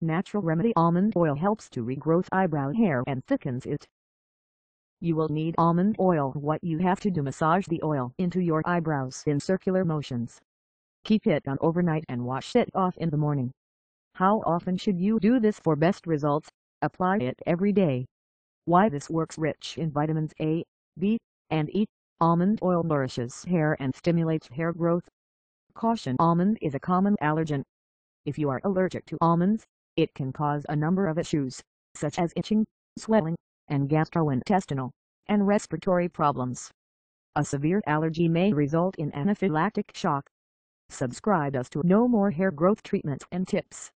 Natural remedy almond oil helps to regrowth eyebrow hair and thickens it. You will need almond oil. What you have to do: massage the oil into your eyebrows in circular motions. Keep it on overnight and wash it off in the morning. How often should you do this for best results? Apply it every day. Why this works: rich in vitamins A, B, and E, almond oil nourishes hair and stimulates hair growth. Caution: almond is a common allergen. If you are allergic to almonds, it can cause a number of issues, such as itching, swelling, and gastrointestinal and respiratory problems. A severe allergy may result in anaphylactic shock. Subscribe us to know more hair growth treatments and tips.